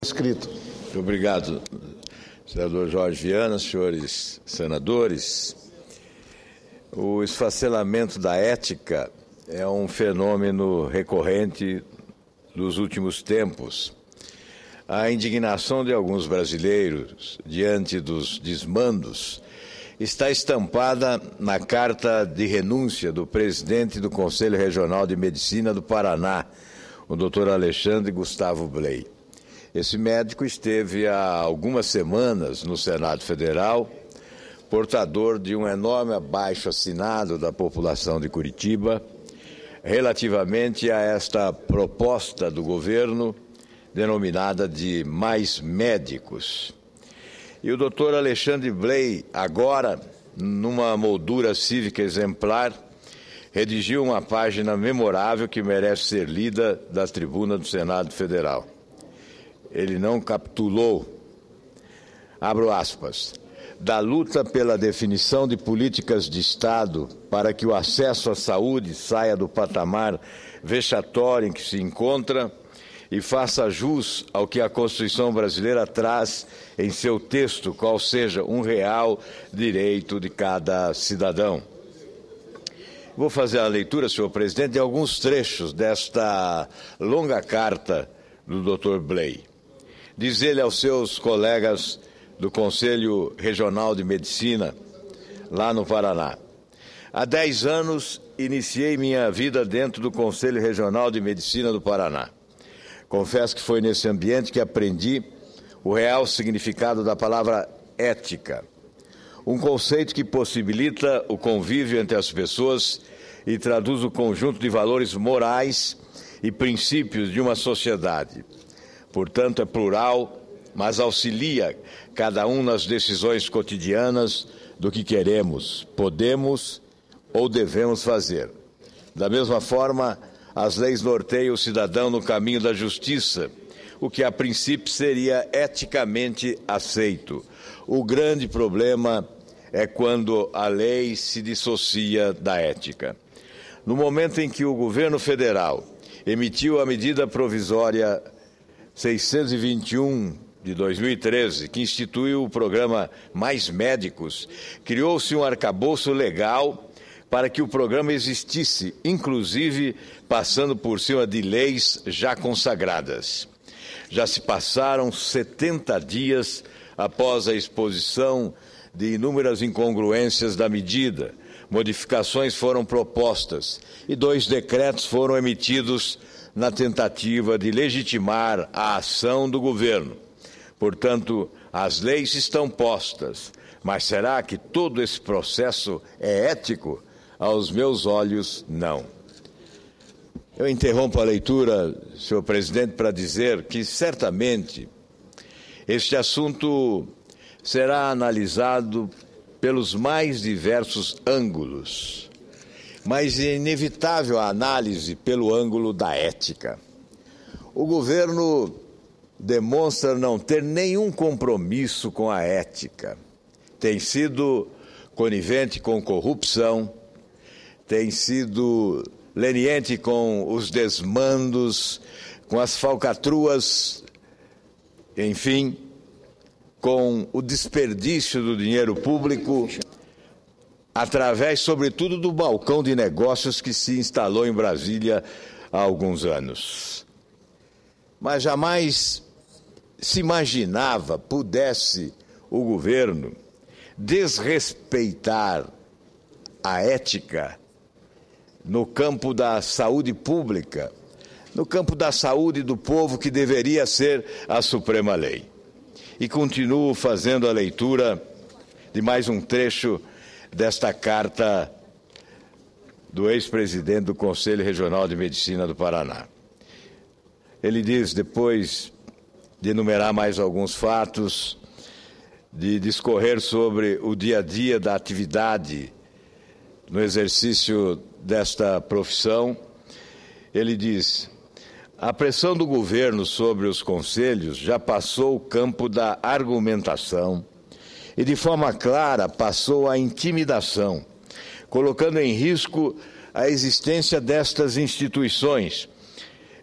Escrito. Obrigado, senador Jorge Viana, senhores senadores. O esfacelamento da ética é um fenômeno recorrente dos últimos tempos. A indignação de alguns brasileiros diante dos desmandos está estampada na carta de renúncia do presidente do Conselho Regional de Medicina do Paraná, o Dr. Alexandre Gustavo Bley. Esse médico esteve há algumas semanas no Senado Federal, portador de um enorme abaixo-assinado da população de Curitiba, relativamente a esta proposta do governo, denominada de Mais Médicos. E o doutor Alexandre Bley, agora, numa moldura cívica exemplar, redigiu uma página memorável que merece ser lida da tribuna do Senado Federal. Ele não capitulou, abro aspas, da luta pela definição de políticas de Estado para que o acesso à saúde saia do patamar vexatório em que se encontra e faça jus ao que a Constituição brasileira traz em seu texto, qual seja um real direito de cada cidadão. Vou fazer a leitura, senhor presidente, de alguns trechos desta longa carta do Dr. Bley. Diz ele aos seus colegas do Conselho Regional de Medicina, lá no Paraná. Há 10 anos, iniciei minha vida dentro do Conselho Regional de Medicina do Paraná. Confesso que foi nesse ambiente que aprendi o real significado da palavra ética, um conceito que possibilita o convívio entre as pessoas e traduz o conjunto de valores morais e princípios de uma sociedade. Portanto, é plural, mas auxilia cada um nas decisões cotidianas do que queremos, podemos ou devemos fazer. Da mesma forma, as leis norteiam o cidadão no caminho da justiça, o que a princípio seria eticamente aceito. O grande problema é quando a lei se dissocia da ética. No momento em que o governo federal emitiu a medida provisória 621 de 2013, que instituiu o programa Mais Médicos, criou-se um arcabouço legal para que o programa existisse, inclusive passando por cima de leis já consagradas. Já se passaram 70 dias após a exposição de inúmeras incongruências da medida. Modificações foram propostas e 2 decretos foram emitidos na tentativa de legitimar a ação do governo. Portanto, as leis estão postas, mas será que todo esse processo é ético? Aos meus olhos, não. Eu interrompo a leitura, senhor presidente, para dizer que, certamente, este assunto será analisado pelos mais diversos ângulos, mas é inevitável a análise pelo ângulo da ética. O governo demonstra não ter nenhum compromisso com a ética. Tem sido conivente com corrupção, tem sido leniente com os desmandos, com as falcatruas, enfim, com o desperdício do dinheiro público, através, sobretudo, do balcão de negócios que se instalou em Brasília há alguns anos. Mas jamais se imaginava pudesse o governo desrespeitar a ética no campo da saúde pública, no campo da saúde do povo, que deveria ser a suprema lei. E continuo fazendo a leitura de mais um trecho desta carta do ex-presidente do Conselho Regional de Medicina do Paraná. Ele diz, depois de enumerar mais alguns fatos, de discorrer sobre o dia a dia da atividade no exercício desta profissão, ele diz: a pressão do governo sobre os conselhos já passou o campo da argumentação e, de forma clara, passou à intimidação, colocando em risco a existência destas instituições,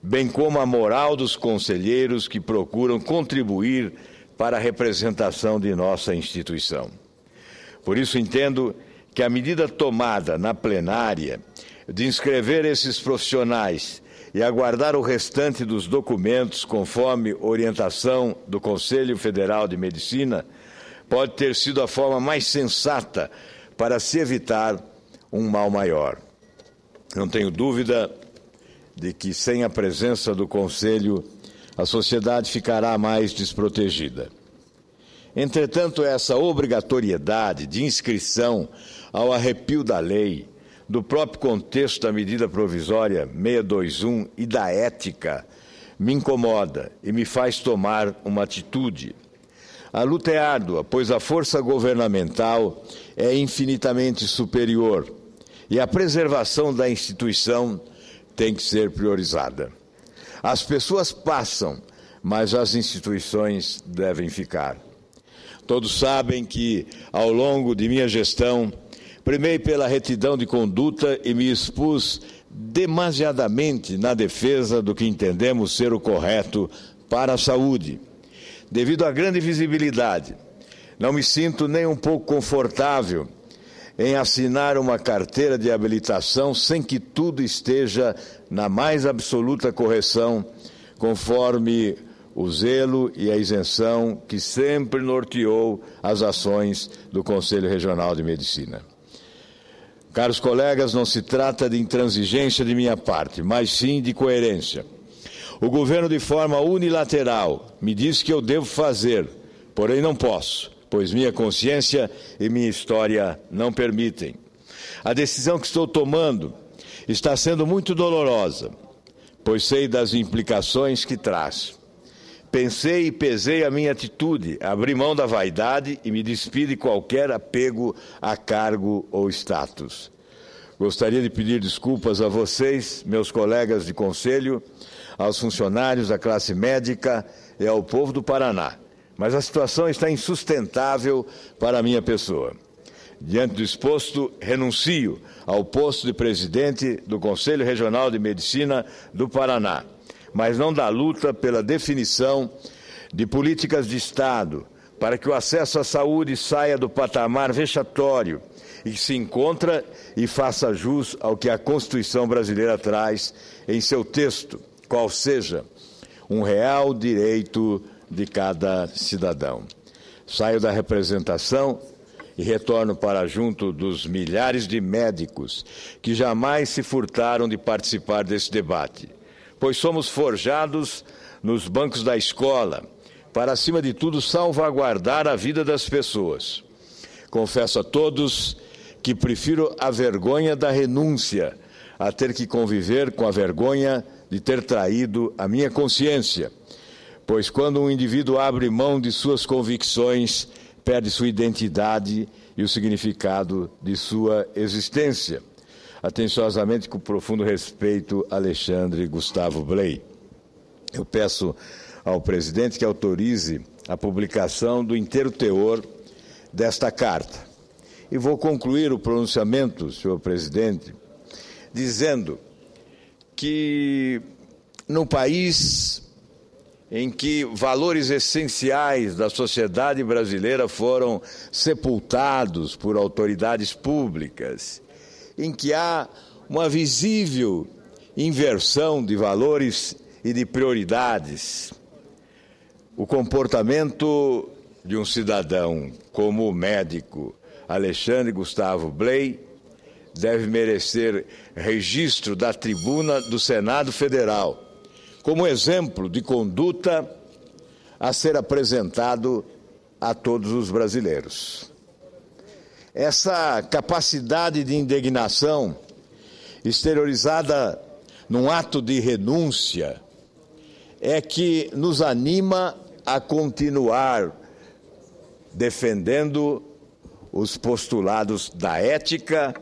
bem como a moral dos conselheiros que procuram contribuir para a representação de nossa instituição. Por isso, entendo que a medida tomada na plenária de inscrever esses profissionais e aguardar o restante dos documentos conforme orientação do Conselho Federal de Medicina pode ter sido a forma mais sensata para se evitar um mal maior. Não tenho dúvida de que, sem a presença do Conselho, a sociedade ficará mais desprotegida. Entretanto, essa obrigatoriedade de inscrição ao arrepio da lei, do próprio contexto da medida provisória 621 e da ética, me incomoda e me faz tomar uma atitude. A luta é árdua, pois a força governamental é infinitamente superior e a preservação da instituição tem que ser priorizada. As pessoas passam, mas as instituições devem ficar. Todos sabem que, ao longo de minha gestão, primei pela retidão de conduta e me expus demasiadamente na defesa do que entendemos ser o correto para a saúde. Devido à grande visibilidade, não me sinto nem um pouco confortável em assinar uma carteira de habilitação sem que tudo esteja na mais absoluta correção, conforme o zelo e a isenção que sempre norteou as ações do Conselho Regional de Medicina. Caros colegas, não se trata de intransigência de minha parte, mas sim de coerência. O governo, de forma unilateral, me diz que eu devo fazer, porém não posso, pois minha consciência e minha história não permitem. A decisão que estou tomando está sendo muito dolorosa, pois sei das implicações que traz. Pensei e pesei a minha atitude, abri mão da vaidade e me despi de qualquer apego a cargo ou status. Gostaria de pedir desculpas a vocês, meus colegas de conselho, aos funcionários da classe médica e ao povo do Paraná, mas a situação está insustentável para a minha pessoa. Diante do exposto, renuncio ao posto de presidente do Conselho Regional de Medicina do Paraná, mas não da luta pela definição de políticas de Estado para que o acesso à saúde saia do patamar vexatório e se encontra e faça jus ao que a Constituição brasileira traz em seu texto, qual seja um real direito de cada cidadão. Saio da representação e retorno para junto dos milhares de médicos que jamais se furtaram de participar desse debate, pois somos forjados nos bancos da escola para, acima de tudo, salvaguardar a vida das pessoas. Confesso a todos que prefiro a vergonha da renúncia a ter que conviver com a vergonha de ter traído a minha consciência, pois quando um indivíduo abre mão de suas convicções, perde sua identidade e o significado de sua existência. Atenciosamente, com profundo respeito, Alexandre Gustavo Bley. Eu peço ao presidente que autorize a publicação do inteiro teor desta carta. E vou concluir o pronunciamento, senhor presidente, dizendo que no país em que valores essenciais da sociedade brasileira foram sepultados por autoridades públicas, em que há uma visível inversão de valores e de prioridades, o comportamento de um cidadão como o médico Alexandre Gustavo Bley deve merecer registro da tribuna do Senado Federal, como exemplo de conduta a ser apresentado a todos os brasileiros. Essa capacidade de indignação, exteriorizada num ato de renúncia, é que nos anima a continuar defendendo os postulados da ética,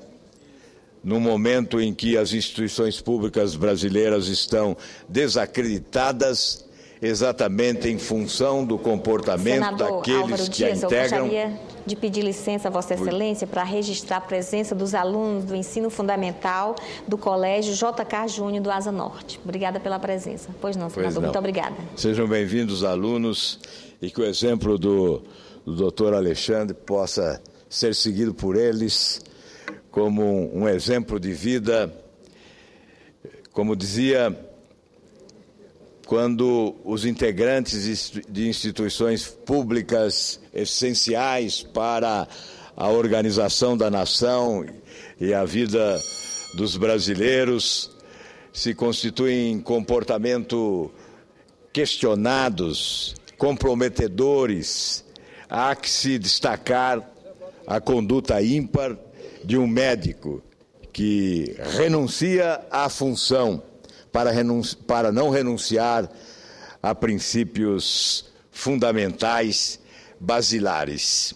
no momento em que as instituições públicas brasileiras estão desacreditadas exatamente em função do comportamento daqueles que a integram de pedir licença a Vossa Excelência para registrar a presença dos alunos do ensino fundamental do Colégio JK Júnior do Asa Norte. Obrigada pela presença. Pois não, senador, muito obrigada. Sejam bem-vindos, alunos, e que o exemplo do doutor Alexandre possa ser seguido por eles como um exemplo de vida. Como dizia, quando os integrantes de instituições públicas essenciais para a organização da nação e a vida dos brasileiros se constituem em comportamento questionados, comprometedores, há que se destacar a conduta ímpar de um médico que renuncia à função para não renunciar a princípios fundamentais basilares.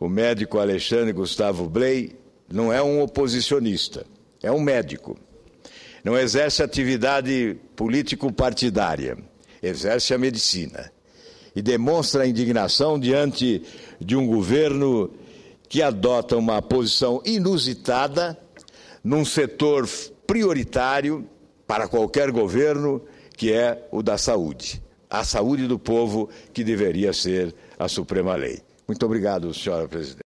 O médico Alexandre Gustavo Bley não é um oposicionista, é um médico. Não exerce atividade político-partidária, exerce a medicina e demonstra a indignação diante de um governo que adota uma posição inusitada num setor prioritário para qualquer governo, que é o da saúde. A saúde do povo, que deveria ser a suprema lei. Muito obrigado, senhora presidente.